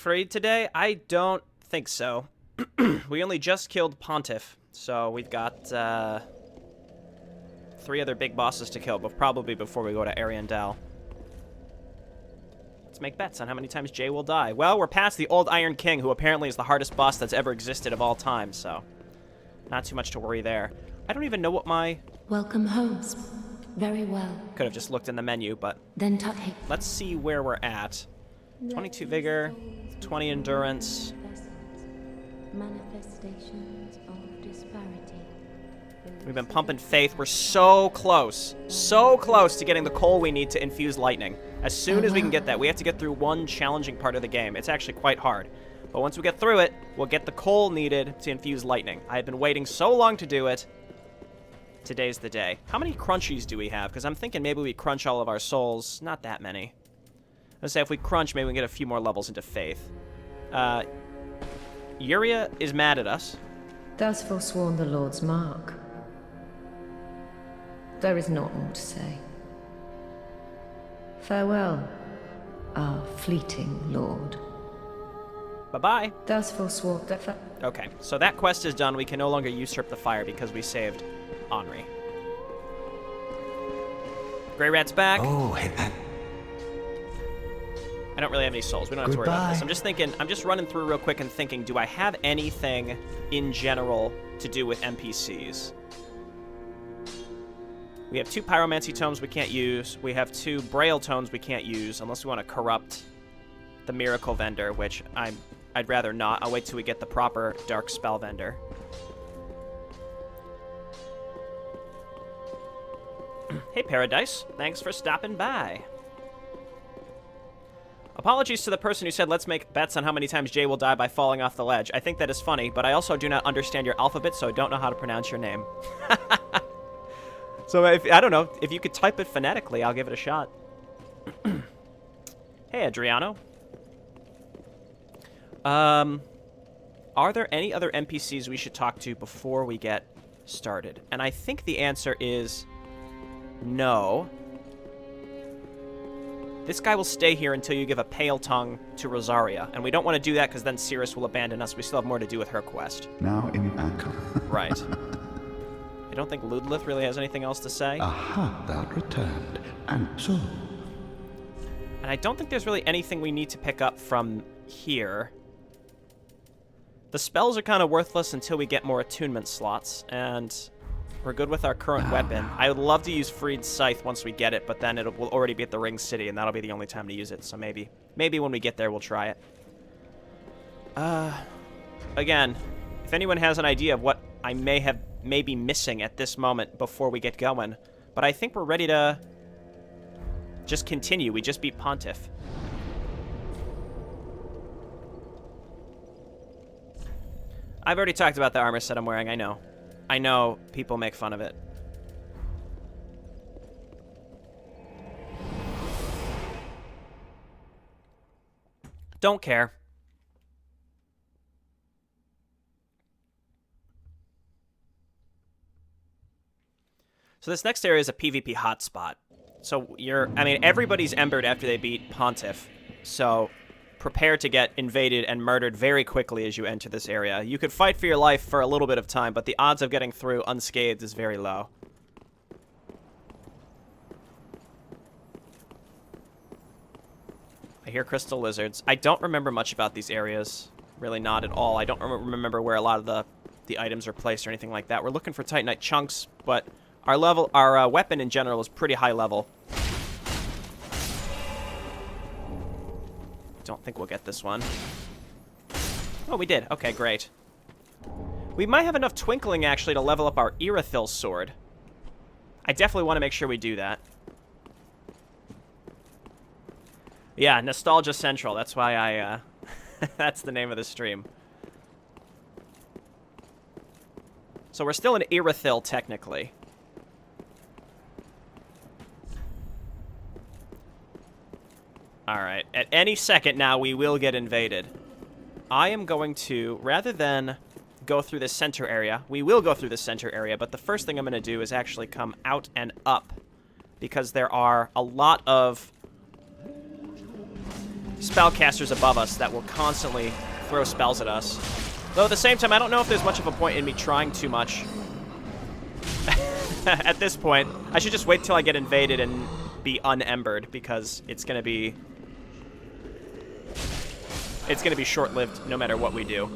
Freed today? I don't think so. We only just killed Pontiff, so we've got 3 other big bosses to kill, but probably before we go to Ariandel. Let's make bets on how many times Jay will die. Well, we're past the old Iron King, who apparently is the hardest boss that's ever existed of all time, so not too much to worry there. I don't even know what my... Welcome home. Very well. Could have just looked in the menu, but Then let's see where we're at. 22 vigor, 20 endurance. Manifestations of disparity. We've been pumping faith. We're so close to getting the coal we need to infuse lightning. As soon as we can get that, we have to get through one challenging part of the game. It's actually quite hard. But once we get through it, we'll get the coal needed to infuse lightning. I have been waiting so long to do it. Today's the day. How many crunchies do we have? Because I'm thinking maybe we crunch all of our souls. Not that many. Let's say if we crunch, maybe we can get a few more levels into faith. Yuria is mad at us. Thus forsworn the Lord's mark. There is not more to say. Farewell, our fleeting Lord. Bye-bye. Thus forsworn the... Okay, so that quest is done. We can no longer usurp the fire because we saved Henri. Grey Rat's back. Oh, hey, I don't really have any souls. We don't have to worry about this. I'm just thinking, I'm just running through real quick and thinking, do I have anything in general to do with NPCs? We have 2 Pyromancy tomes we can't use. We have 2 Boreal tomes we can't use unless we want to corrupt the Miracle Vendor, which I'd rather not. I'll wait till we get the proper Dark Spell Vendor. Hey, Paradise. Thanks for stopping by. Apologies to the person who said, let's make bets on how many times Jay will die by falling off the ledge. I think that is funny, but I also do not understand your alphabet, so I don't know how to pronounce your name. So, I don't know. If you could type it phonetically, I'll give it a shot. Hey, Adriano. Are there any other NPCs we should talk to before we get started? And I think the answer is no. This guy will stay here until you give a pale tongue to Rosaria. And we don't want to do that because then Cirrus will abandon us. We still have more to do with her quest. now in ankle. Right. I don't think Ludlith really has anything else to say. Aha, thou returned. And so? And I don't think there's really anything we need to pick up from here. The spells are kind of worthless until we get more attunement slots, and we're good with our current weapon. I would love to use Freed's Scythe once we get it, but then it will already be at the Ring City, and that'll be the only time to use it, so maybe when we get there, we'll try it. Again, if anyone has an idea of what I may be missing at this moment before we get going, but I think we're ready to just continue. We just beat Pontiff. I've already talked about the armor set I'm wearing, I know. I know people make fun of it. Don't care. So this next area is a PvP hotspot. So everybody's embered after they beat Pontiff. So prepare to get invaded and murdered very quickly as you enter this area. You could fight for your life for a little bit of time, but the odds of getting through unscathed is very low. I hear crystal lizards. I don't remember much about these areas. Really not at all. I don't remember where a lot of the items are placed or anything like that. We're looking for Titanite chunks, but our weapon in general is pretty high level. Don't think we'll get this one. Oh, we did. Okay, great. We might have enough twinkling, actually, to level up our Irithyll sword. I definitely want to make sure we do that. Yeah, Nostalgia Central. That's why I, that's the name of the stream. So we're still in Irithyll, technically. Alright, at any second now, we will get invaded. I am going to, rather than go through this center area, we will go through this center area, but the first thing I'm going to do is actually come out and up, because there are a lot of spellcasters above us that will constantly throw spells at us. Though at the same time, I don't know if there's much of a point in me trying too much. At this point, I should just wait till I get invaded and be unembered, because it's gonna be short-lived no matter what we do.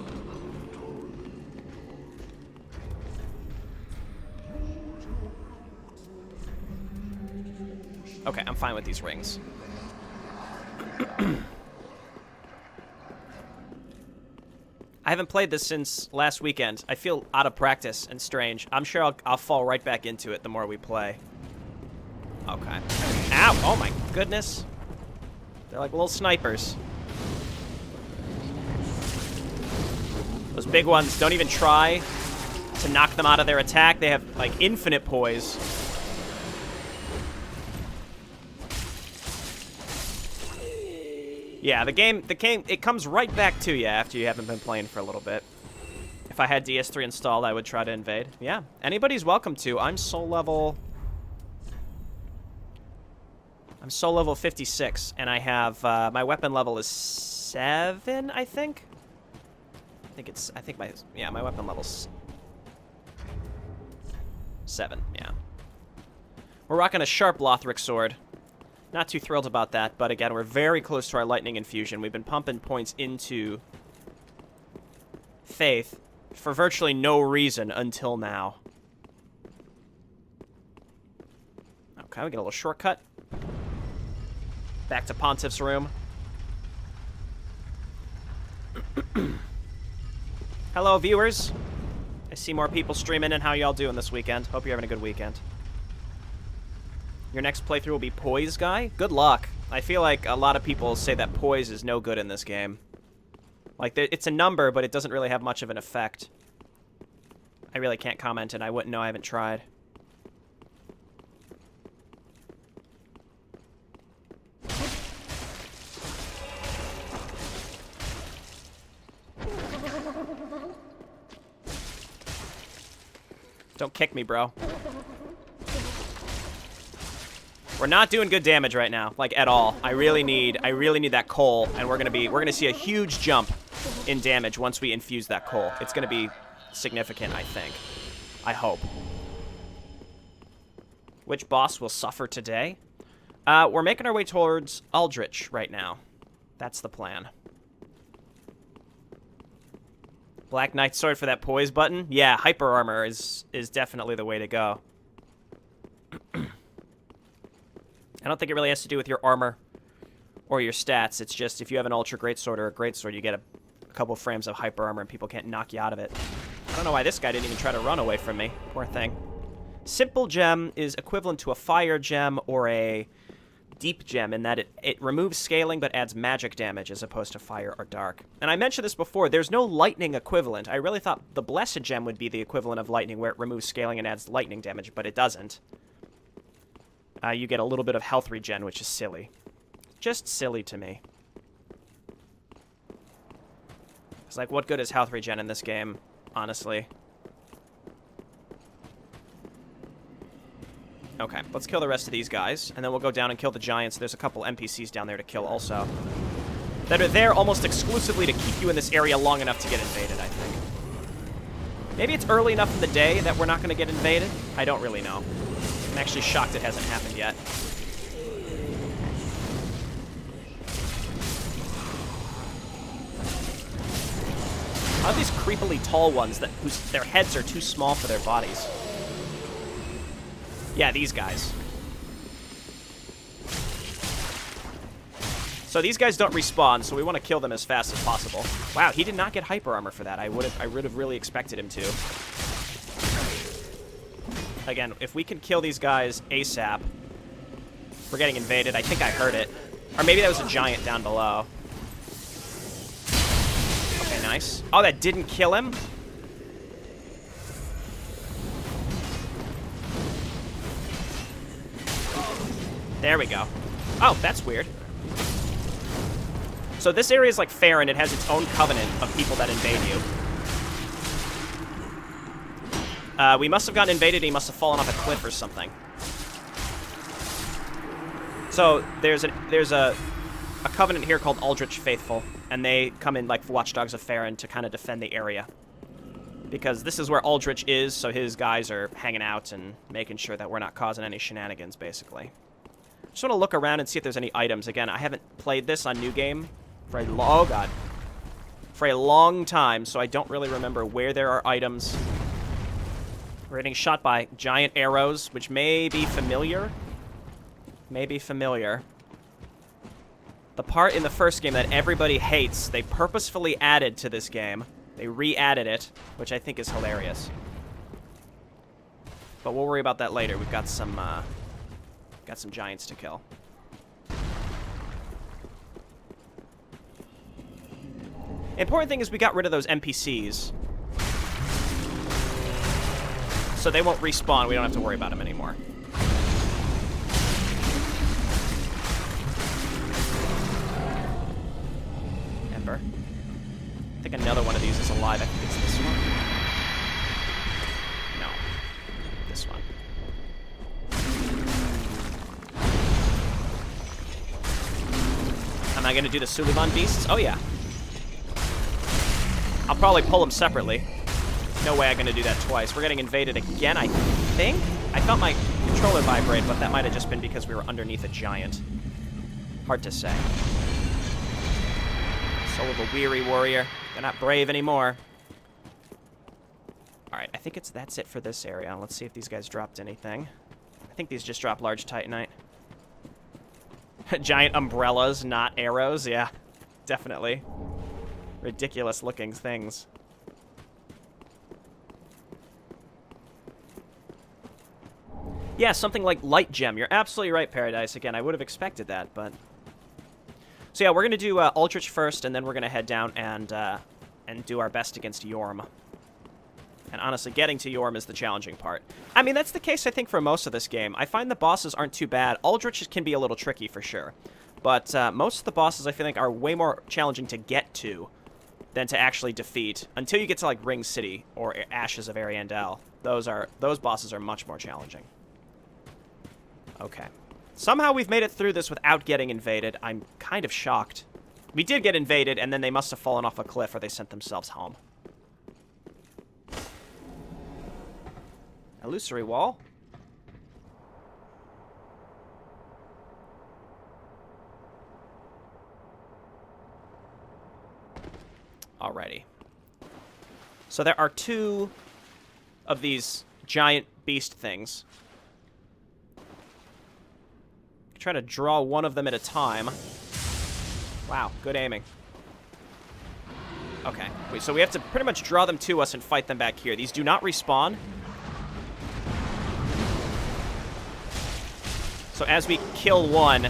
Okay, I'm fine with these rings. I haven't played this since last weekend. I feel out of practice and strange. I'm sure I'll fall right back into it the more we play. Okay. Ow! Oh my goodness. They're like little snipers. Those big ones, don't even try to knock them out of their attack. They have, like, infinite poise. Yeah, the game, it comes right back to you after you haven't been playing for a little bit. If I had DS3 installed, I would try to invade. Yeah, anybody's welcome to. I'm soul level 56, and I have, my weapon level is 7, I think? My weapon level's 7, yeah. We're rocking a sharp Lothric sword. Not too thrilled about that, but again, we're very close to our lightning infusion. We've been pumping points into Faith for virtually no reason until now. Okay, we get a little shortcut. Back to Pontiff's room. Hello, viewers. I see more people streaming in. How y'all doing this weekend? Hope you're having a good weekend. Your next playthrough will be Poise Guy? Good luck. I feel like a lot of people say that Poise is no good in this game. Like, it's a number, but it doesn't really have much of an effect. I really can't comment, and I wouldn't know. I haven't tried. Don't kick me, bro. We're not doing good damage right now, like at all. I really need that coal, and we're gonna see a huge jump in damage once we infuse that coal. It's gonna be significant, I think. I hope. Which boss will suffer today? We're making our way towards Aldrich right now. That's the plan. Black Knight Sword for that poise button? Yeah, hyper armor is definitely the way to go. I don't think it really has to do with your armor or your stats. It's just if you have an ultra greatsword or a greatsword, you get a couple frames of hyper armor and people can't knock you out of it. I don't know why this guy didn't even try to run away from me. Poor thing. Simple gem is equivalent to a fire gem or a deep gem in that it removes scaling but adds magic damage as opposed to fire or dark. And I mentioned this before, there's no lightning equivalent. I really thought the blessed gem would be the equivalent of lightning where it removes scaling and adds lightning damage, but it doesn't. You get a little bit of health regen, which is silly. Just silly to me. It's like, what good is health regen in this game, honestly? Okay, let's kill the rest of these guys, and then we'll go down and kill the giants. There's a couple NPCs down there to kill also. That are there almost exclusively to keep you in this area long enough to get invaded, I think. Maybe it's early enough in the day that we're not going to get invaded. I don't really know. I'm actually shocked it hasn't happened yet. A lot of these creepily tall ones whose their heads are too small for their bodies. Yeah, these guys. So these guys don't respawn, so we want to kill them as fast as possible. Wow, he did not get hyper armor for that. I would have really expected him to. Again, if we can kill these guys ASAP, we're getting invaded. I think I heard it. Or maybe that was a giant down below. Okay, nice. Oh, that didn't kill him? There we go. Oh, that's weird. So this area is like fair, and it has its own covenant of people that invade you. We must have gotten invaded, and he must have fallen off a cliff or something. So there's a a covenant here called Aldrich Faithful, and they come in like Watchdogs of Farron to kind of defend the area. Because this is where Aldrich is, so his guys are hanging out and making sure that we're not causing any shenanigans, basically. Just want to look around and see if there's any items. Again, I haven't played this on New Game for a for a long time, so I don't really remember where there are items. We're getting shot by giant arrows, which may be familiar. May be familiar. The part in the first game that everybody hates, they purposefully added to this game. They re-added it, which I think is hilarious. But we'll worry about that later. We've got some giants to kill. Important thing is we got rid of those NPCs. So they won't respawn. We don't have to worry about them anymore. Ember. I think another one of these is alive. I think it's this one. No. This one. Am I going to do the Suliban beasts? Oh, yeah. I'll probably pull them separately. No way I'm going to do that twice. We're getting invaded again, I think? I felt my controller vibrate, but that might have just been because we were underneath a giant. Hard to say. Soul of a weary warrior. They're not brave anymore. Alright, I think that's it for this area. Let's see if these guys dropped anything. I think these just dropped large titanite. Giant umbrellas, not arrows. Yeah, definitely. Ridiculous looking things. Yeah, something like light gem. You're absolutely right, Paradise. Again, I would have expected that, but... So yeah, we're going to do Aldrich first, and then we're going to head down and do our best against Yorm. And honestly, getting to Yorm is the challenging part. I mean, that's the case, I think, for most of this game. I find the bosses aren't too bad. Aldrich can be a little tricky, for sure. But most of the bosses, I feel like, are way more challenging to get to than to actually defeat. Until you get to, like, Ring City or Ashes of Ariandel. Those bosses are much more challenging. Okay. Somehow we've made it through this without getting invaded. I'm kind of shocked. We did get invaded, and then they must have fallen off a cliff or they sent themselves home. Illusory wall? Alrighty. So there are two of these giant beast things. Try to draw one of them at a time. Wow, good aiming. Okay, wait, so we have to pretty much draw them to us and fight them back here. These do not respawn. So as we kill one...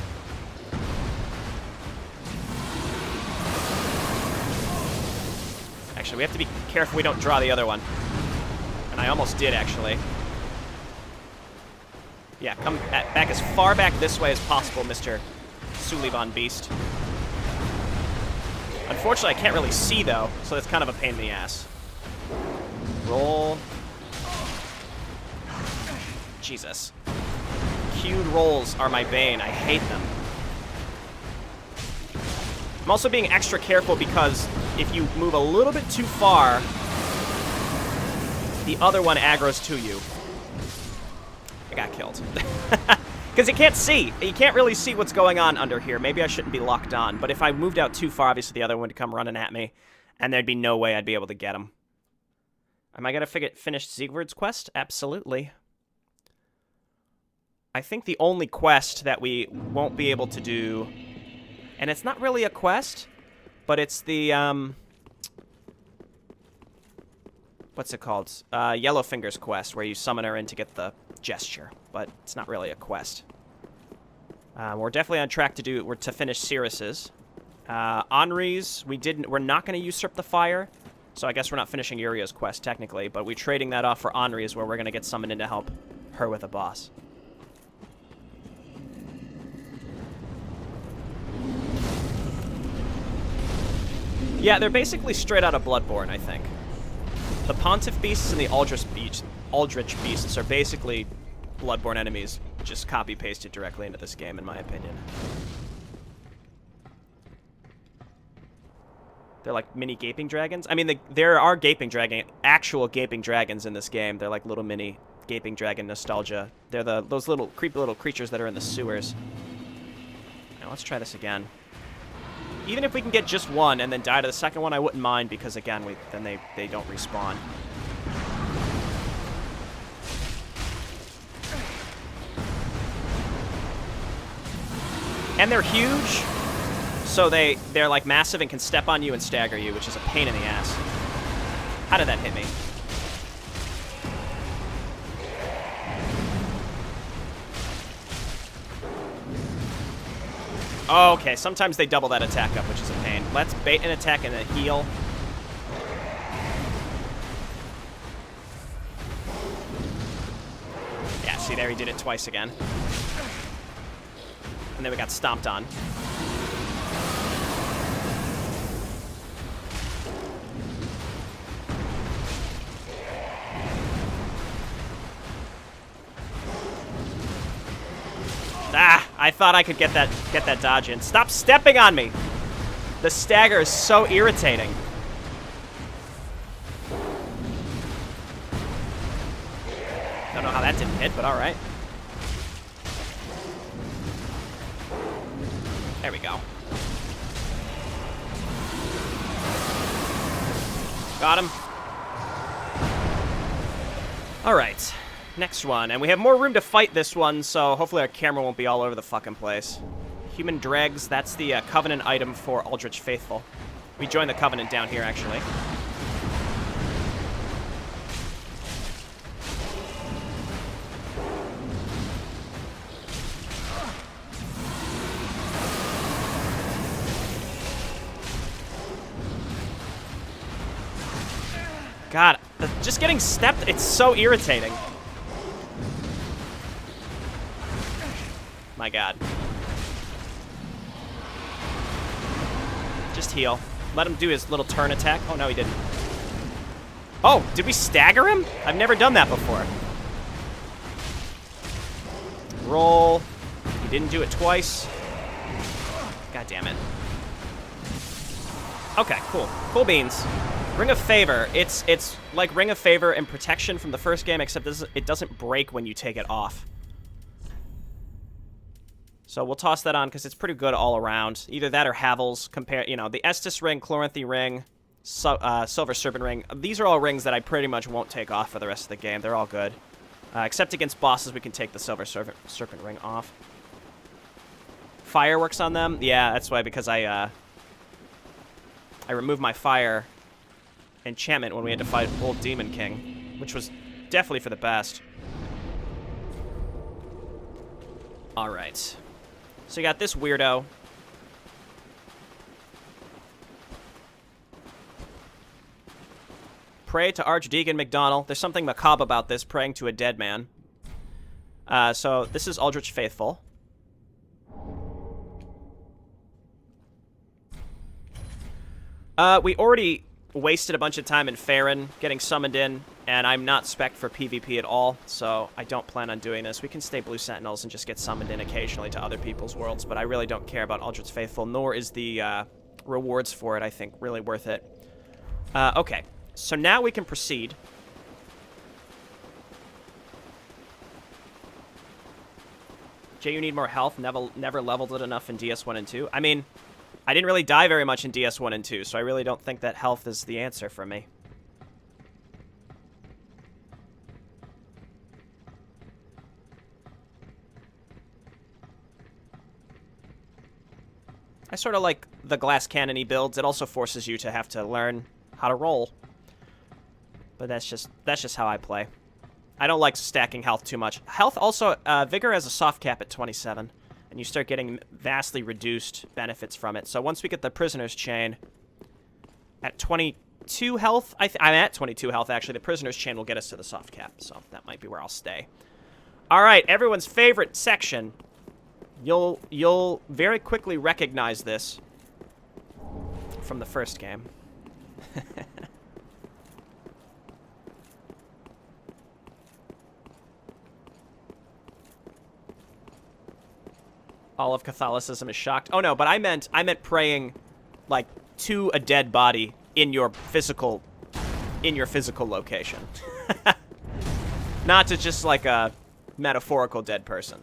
Actually, we have to be careful we don't draw the other one. And I almost did, actually. Yeah, come back as far back this way as possible, Mr. Suliban Beast. Unfortunately, I can't really see, though, so it's kind of a pain in the ass. Roll. Jesus. Queued rolls are my bane. I hate them. I'm also being extra careful because if you move a little bit too far, the other one aggroes to you. I got killed. Because you can't see. You can't really see what's going on under here. Maybe I shouldn't be locked on. But if I moved out too far, obviously the other one would come running at me. And there'd be no way I'd be able to get him. Am I going to finish Siegward's quest? Absolutely. I think the only quest that we won't be able to do... And it's not really a quest, but it's the... what's it called? Yellowfinger's quest, where you summon her in to get the gesture, but it's not really a quest. We're definitely on track to finish Cirrus's. Henri's, we're not going to usurp the fire, so I guess we're not finishing Uria's quest technically, but we're trading that off for Henri's, where we're going to get summoned in to help her with a boss. Yeah, they're basically straight out of Bloodborne, I think. The Pontiff Beasts and the Aldrich Beasts are basically Bloodborne enemies, just copy-pasted directly into this game, in my opinion. They're like mini gaping dragons. I mean, there are actual gaping dragons in this game. They're like little mini gaping dragon nostalgia. They're those little creepy little creatures that are in the sewers. Now let's try this again. Even if we can get just one and then die to the second one, I wouldn't mind because again, then they don't respawn. And they're huge, so they're like massive and can step on you and stagger you, which is a pain in the ass. How did that hit me? Oh, okay, sometimes they double that attack up, which is a pain. Let's bait an attack and a heal. Yeah, see there, he did it twice again. And then we got stomped on. Ah, I thought I could get that dodge in. Stop stepping on me! The stagger is so irritating. Don't know how that didn't hit, but alright. There we go. Got him. Alright. Next one. And we have more room to fight this one, so hopefully our camera won't be all over the fucking place. Human dregs. That's the Covenant item for Eldritch Faithful. We joined the Covenant down here, actually. God, just getting stepped, it's so irritating. My God. Just heal. Let him do his little turn attack. Oh, no, he didn't. Oh, did we stagger him? I've never done that before. Roll. He didn't do it twice. God damn it. Okay, cool. Cool beans. Ring of Favor. It's like Ring of Favor and Protection from the first game, except it doesn't break when you take it off. So we'll toss that on because it's pretty good all around. Either that or Havel's. The Estus ring, Chloranthy ring, Silver Serpent ring. These are all rings that I pretty much won't take off for the rest of the game. They're all good. Except against bosses, we can take the Silver Serpent ring off. Fireworks on them? Yeah, that's why, because I removed my fire enchantment when we had to fight Old Demon King, which was definitely for the best. Alright. So you got this weirdo. Pray to Archdeacon McDonald. There's something macabre about this, praying to a dead man. So this is Eldritch Faithful. We already wasted a bunch of time in Farron getting summoned in, and I'm not spec'd for PvP at all, so I don't plan on doing this. We can stay Blue Sentinels and just get summoned in occasionally to other people's worlds, but I really don't care about Eldritch Faithful, nor is the rewards for it, I think, really worth it. Okay, so now we can proceed. Jay, you need more health. Never leveled it enough in DS1 and 2. I mean, I didn't really die very much in DS1 and 2, so I really don't think that health is the answer for me. I sort of like the glass cannon-y builds. It also forces you to have to learn how to roll. But that's just how I play. I don't like stacking health too much. Health also, Vigor has a soft cap at 27. And you start getting vastly reduced benefits from it. So once we get the Prisoner's Chain at 22 health, I'm at 22 health, actually. The Prisoner's Chain will get us to the soft cap, so that might be where I'll stay. All right, everyone's favorite section. You'll very quickly recognize this from the first game. All of Catholicism is shocked. Oh no, but I meant praying, like, to a dead body in your physical location. Not to just like a metaphorical dead person.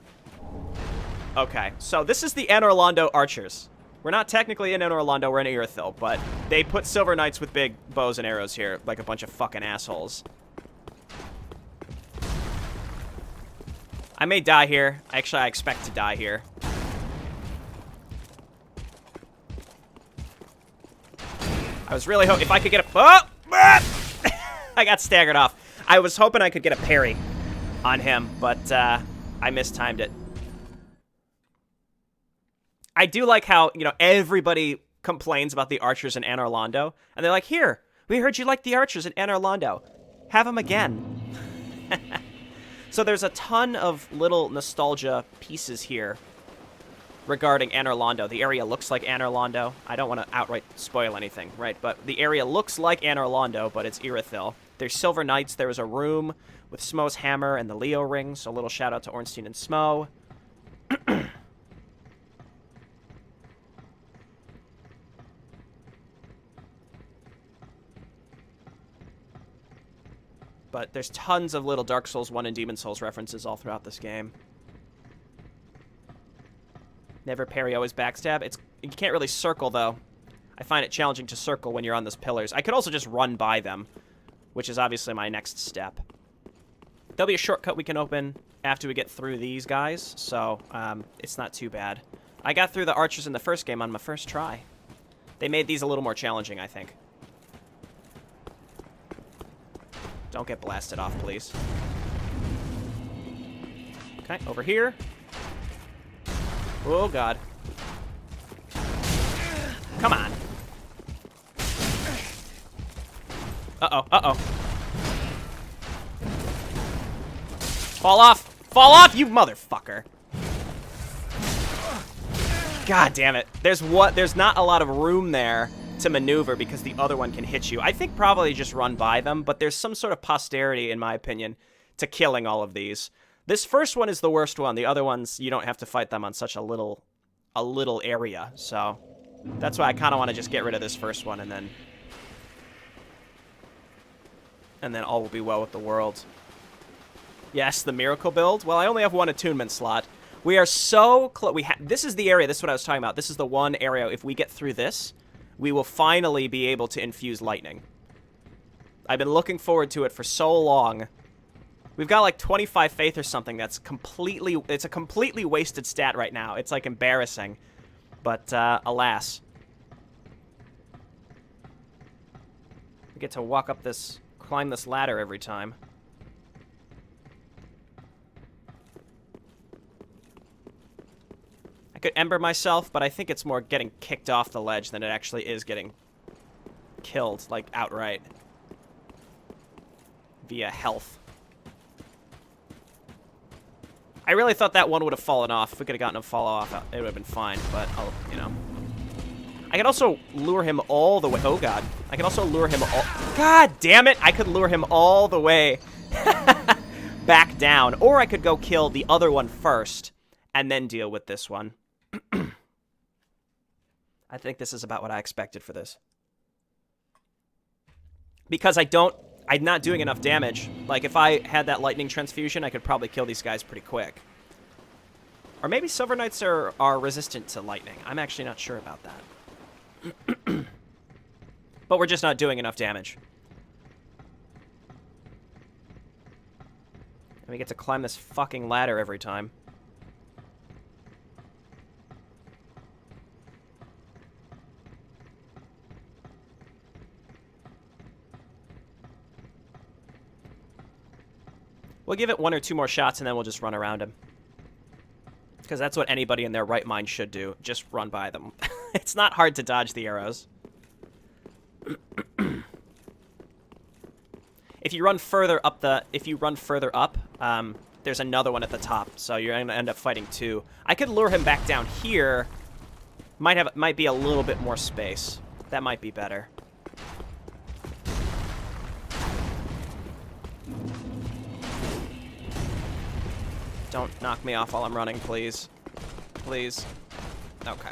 Okay, so this is the Anor Londo archers. We're not technically in Anor Londo, we're in Irithyll, but they put silver knights with big bows and arrows here like a bunch of fucking assholes. I may die here. Actually, I expect to die here. I was really hoping if I could get a... Oh! I got staggered off. I was hoping I could get a parry on him, but I mistimed it. I do like how, you know, everybody complains about the archers in Anor Londo, and they're like, here, we heard you like the archers in Anor Londo. Have them again. So there's a ton of little nostalgia pieces here regarding Anor Londo. The area looks like Anor Londo. I don't want to outright spoil anything, right? But the area looks like Anor Londo, but it's Irithyll. There's silver knights. There was a room with Smo's hammer and the Leo ring, so a little shout out to Ornstein and Smo. But there's tons of little Dark Souls 1 and Demon Souls references all throughout this game. Never parry, always backstab. You can't really circle, though. I find it challenging to circle when you're on those pillars. I could also just run by them, which is obviously my next step. There'll be a shortcut we can open after we get through these guys, so it's not too bad. I got through the archers in the first game on my first try. They made these a little more challenging, I think. Don't get blasted off, please. Okay, over here. Oh, God. Come on. Uh-oh, uh-oh. Fall off! Fall off, you motherfucker! God damn it. There's not a lot of room there to maneuver because the other one can hit you. I think probably just run by them, but there's some sort of posterity, in my opinion, to killing all of these. This first one is the worst one. The other ones, you don't have to fight them on such a little area. So that's why I kind of want to just get rid of this first one, and then all will be well with the world. Yes, the miracle build. Well, I only have one attunement slot. We are so close. This is the area. This is what I was talking about. This is the one area. If we get through this, we will finally be able to infuse lightning. I've been looking forward to it for so long. We've got like 25 faith or something. It's a completely wasted stat right now. It's like embarrassing. But alas. We get to climb this ladder every time. I could ember myself, but I think it's more getting kicked off the ledge than it actually is getting killed, like, outright. Via health. I really thought that one would have fallen off. If we could have gotten him to fall off, it would have been fine, but I'll, you know. I could also lure him all the way. Oh, God. I could also lure him all... God damn it! I could lure him all the way back down. Or I could go kill the other one first and then deal with this one. I think this is about what I expected for this. Because I'm not doing enough damage. Like, if I had that lightning transfusion, I could probably kill these guys pretty quick. Or maybe Silver Knights are resistant to lightning. I'm actually not sure about that. But we're just not doing enough damage. And we get to climb this fucking ladder every time. We'll give it 1 or 2 more shots, and then we'll just run around him. Because that's what anybody in their right mind should do. Just run by them. It's not hard to dodge the arrows. If you run further up, there's another one at the top, so you're going to end up fighting 2. I could lure him back down here. Might be a little bit more space. That might be better. Don't knock me off while I'm running, please. Please. Okay.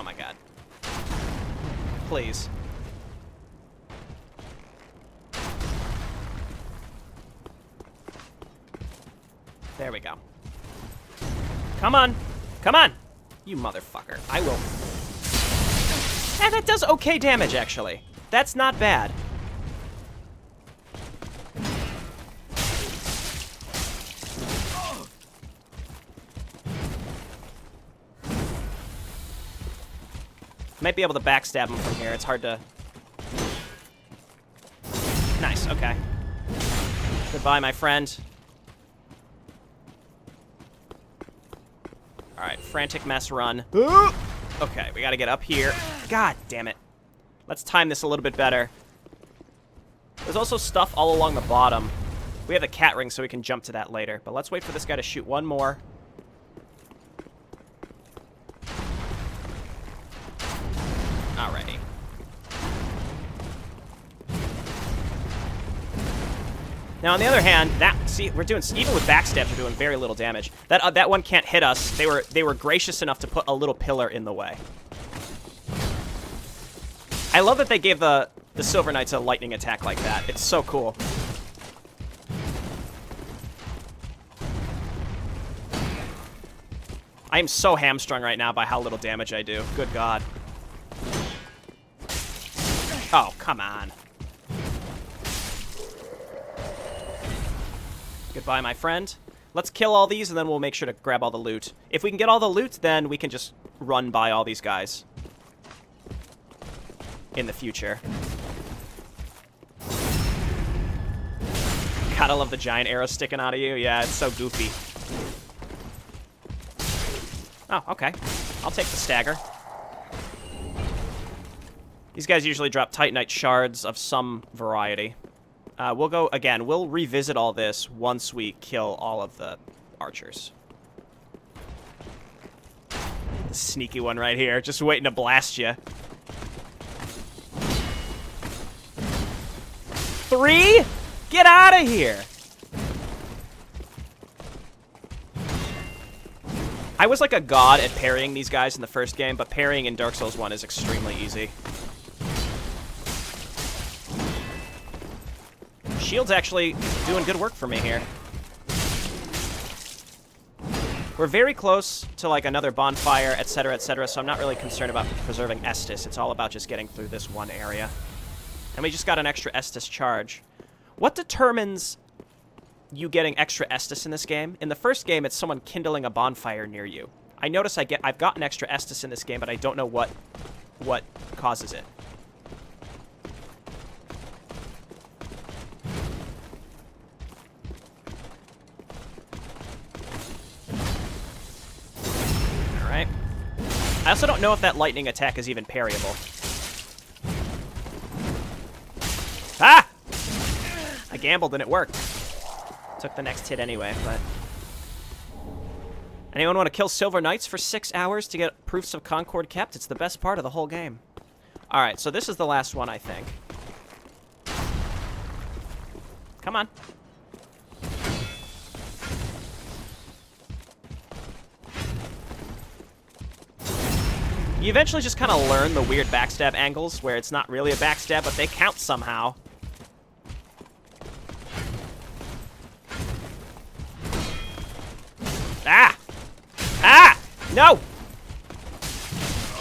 Oh my god. Please. There we go. Come on. Come on. You motherfucker. I will. And that does okay damage, actually. That's not bad. Might be able to backstab him from here. It's hard to... Nice, okay. Goodbye, my friend. Alright, frantic mess run. Okay, we gotta get up here. God damn it. Let's time this a little bit better. There's also stuff all along the bottom. We have the cat ring, so we can jump to that later. But let's wait for this guy to shoot one more. Alrighty. Now, on the other hand, we're doing, even with backstabs, we're doing very little damage. That one can't hit us. They were gracious enough to put a little pillar in the way. I love that they gave the Silver Knights a lightning attack like that. It's so cool. I am so hamstrung right now by how little damage I do. Good God. Oh, come on. Goodbye, my friend. Let's kill all these, and then we'll make sure to grab all the loot. If we can get all the loot, then we can just run by all these guys in the future. Gotta love the giant arrow sticking out of you. Yeah, it's so goofy. Oh, okay. I'll take the stagger. These guys usually drop Titanite shards of some variety. We'll go, again, we'll revisit all this once we kill all of the archers. The sneaky one right here, just waiting to blast you. 3? Get out of here! I was like a god at parrying these guys in the first game, but parrying in Dark Souls 1 is extremely easy. Shield's actually doing good work for me here. We're very close to like another bonfire, etc., so I'm not really concerned about preserving Estus. It's all about just getting through this one area. And we just got an extra Estus charge. What determines you getting extra Estus in this game? In the first game, it's someone kindling a bonfire near you. I notice I've gotten extra Estus in this game, but I don't know what causes it. Alright. I also don't know if that lightning attack is even parryable. Ah! I gambled and it worked. Took the next hit anyway, but... Anyone want to kill Silver Knights for 6 hours to get proofs of Concord kept? It's the best part of the whole game. Alright, so this is the last one, I think. Come on. You eventually just kind of learn the weird backstab angles where it's not really a backstab, but they count somehow. Ah! Ah! No!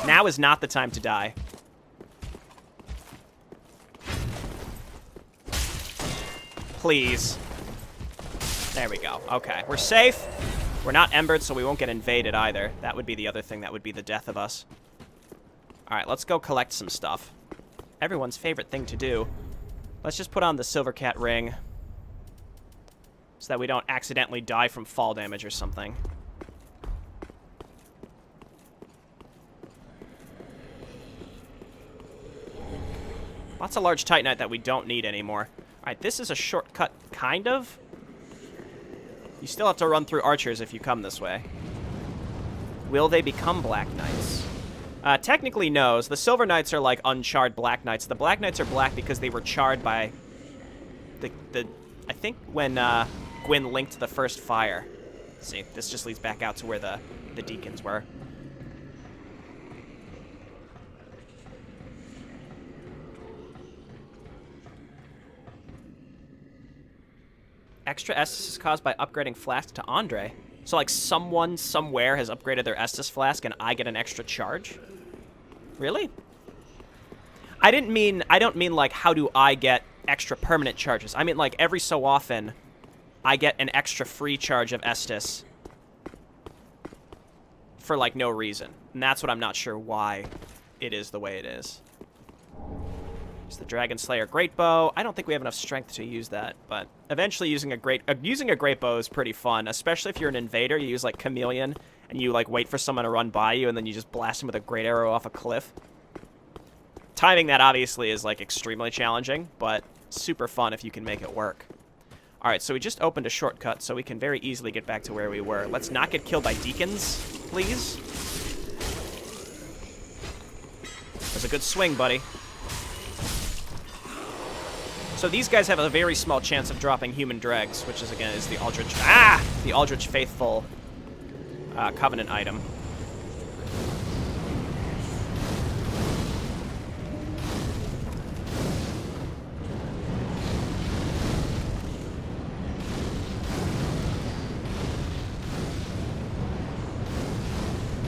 Now is not the time to die. Please. There we go. Okay, we're safe. We're not embered, so we won't get invaded either. That would be the other thing that would be the death of us. Alright, let's go collect some stuff. Everyone's favorite thing to do. Let's just put on the Silver Cat ring so that we don't accidentally die from fall damage or something. Lots of large Titanite that we don't need anymore. Alright, this is a shortcut, kind of. You still have to run through archers if you come this way. Will they become Black Knights? Technically, no. So the Silver Knights are like uncharred Black Knights. The Black Knights are black because they were charred by I think when Gwyn linked the first fire. See, this just leads back out to where the deacons were. Extra Estus is caused by upgrading flask to Andre. So, like, someone somewhere has upgraded their Estus flask and I get an extra charge? Really? I don't mean, like, how do I get extra permanent charges? I mean, like, every so often, I get an extra free charge of Estus for, like, no reason. And that's what I'm not sure why it is the way it is. It's the Dragon Slayer Great Bow. I don't think we have enough strength to use that, but eventually using a great bow is pretty fun, especially if you're an invader. You use, like, Chameleon, and you, like, wait for someone to run by you, and then you just blast them with a great arrow off a cliff. Timing that, obviously, is, like, extremely challenging, but super fun if you can make it work. Alright, so we just opened a shortcut, so we can very easily get back to where we were. Let's not get killed by deacons, please. That was a good swing, buddy. So these guys have a very small chance of dropping human dregs, which is, again, is the Aldrich... Ah! The Aldrich Faithful Covenant item.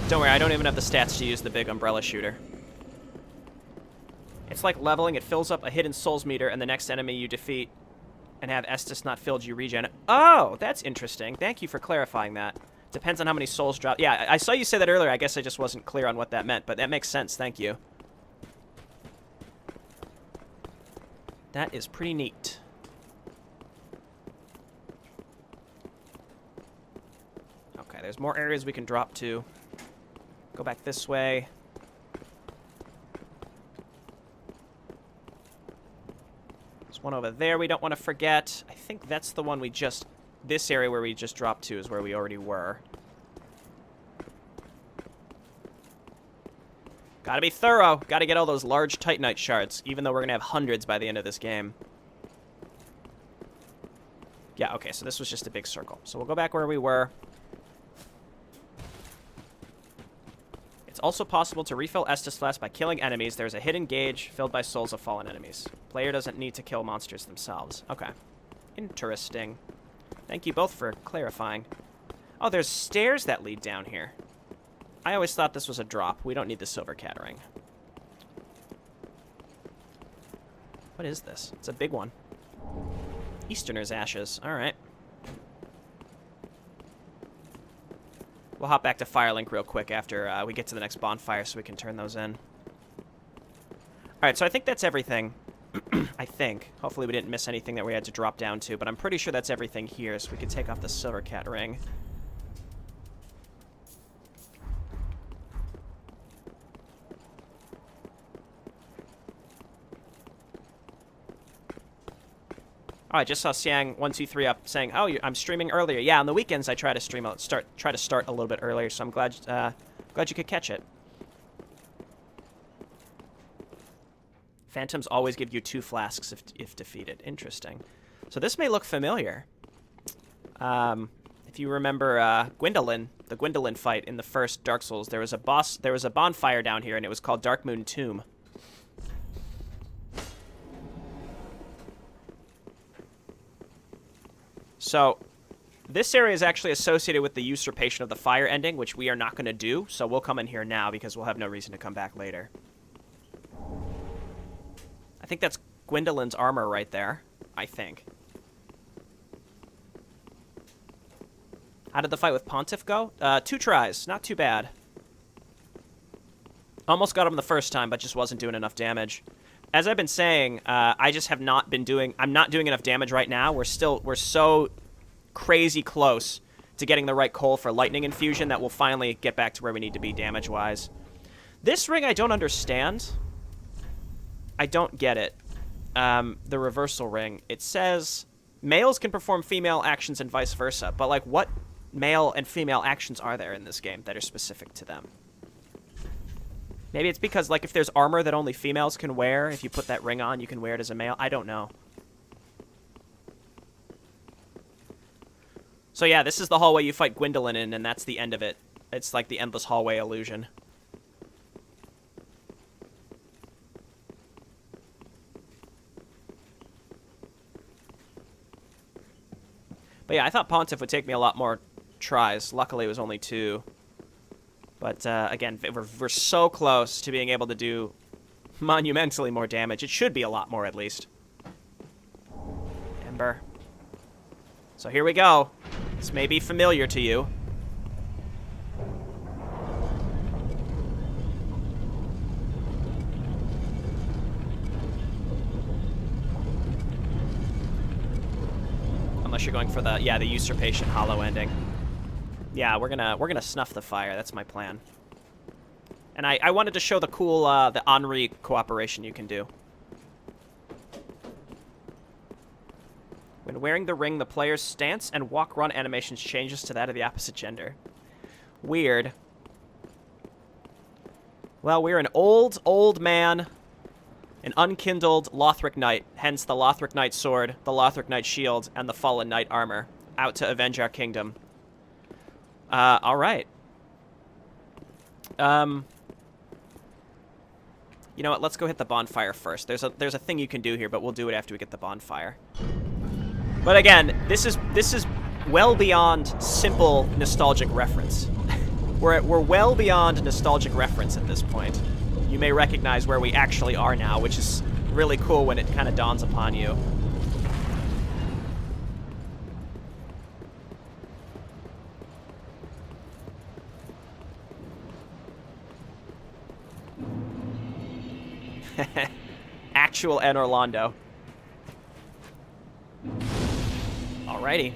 Don't worry, I don't even have the stats to use the big umbrella shooter. It's like leveling. It fills up a hidden souls meter, and the next enemy you defeat and have Estus not filled, you regen it. Oh, that's interesting. Thank you for clarifying that. Depends on how many souls drop. Yeah, I saw you say that earlier. I guess I just wasn't clear on what that meant, but that makes sense. Thank you. That is pretty neat. Okay, there's more areas we can drop to. Go back this way. There's one over there we don't want to forget. I think that's the one we just... This area where we just dropped to is where we already were. Gotta be thorough. Gotta get all those large Titanite shards, even though we're gonna have hundreds by the end of this game. Yeah, okay, so this was just a big circle. So we'll go back where we were. It's also possible to refill Estus Flask by killing enemies. There's a hidden gauge filled by souls of fallen enemies. Player doesn't need to kill monsters themselves. Okay. Interesting. Thank you both for clarifying. Oh, there's stairs that lead down here. I always thought this was a drop. We don't need the silver cat ring. What is this? It's a big one. Easterner's Ashes. All right. We'll hop back to Firelink real quick after we get to the next bonfire so we can turn those in. Alright, so I think that's everything. I think. Hopefully we didn't miss anything that we had to drop down to, but I'm pretty sure that's everything here, so we can take off the silver cat ring. Oh, I just saw Siang123 up saying, "Oh, I'm streaming earlier." Yeah, on the weekends I try to stream try to start a little bit earlier, so I'm glad you could catch it. Phantoms always give you 2 flasks if defeated. Interesting. So this may look familiar. If you remember Gwyndolin, the Gwyndolin fight in the first Dark Souls, there was a bonfire down here, and it was called Dark Moon Tomb. So, this area is actually associated with the usurpation of the fire ending, which we are not going to do, so we'll come in here now because we'll have no reason to come back later. I think that's Gwyndolin's armor right there. I think. How did the fight with Pontiff go? 2 tries. Not too bad. Almost got him the first time, but just wasn't doing enough damage. As I've been saying, I just have not been doing... I'm not doing enough damage right now. We're so crazy close to getting the right coal for lightning infusion that we'll finally get back to where we need to be damage-wise. This ring I don't understand. I don't get it. The reversal ring. It says males can perform female actions and vice versa. But, like, what male and female actions are there in this game that are specific to them? Maybe it's because, like, if there's armor that only females can wear, if you put that ring on, you can wear it as a male. I don't know. So, yeah, this is the hallway you fight Gwyndolin in, and that's the end of it. It's like the endless hallway illusion. But yeah, I thought Pontiff would take me a lot more tries. Luckily, it was only 2. But again, we're so close to being able to do monumentally more damage. It should be a lot more, at least. Ember. So here we go. This may be familiar to you. Unless you're going for the usurpation hollow ending. Yeah, we're gonna snuff the fire. That's my plan. And I wanted to show the cool the Henri cooperation you can do. When wearing the ring, the player's stance and walk-run animations changes to that of the opposite gender. Weird. Well, we're an old man, an unkindled Lothric Knight, hence the Lothric Knight sword, the Lothric Knight shield, and the Fallen Knight armor, out to avenge our kingdom. All right. You know what? Let's go hit the bonfire first. There's a thing you can do here, but we'll do it after we get the bonfire. But again, this is well beyond simple nostalgic reference. We're well beyond nostalgic reference at this point. You may recognize where we actually are now, which is really cool when it kind of dawns upon you. Actual Anor Londo. Alrighty.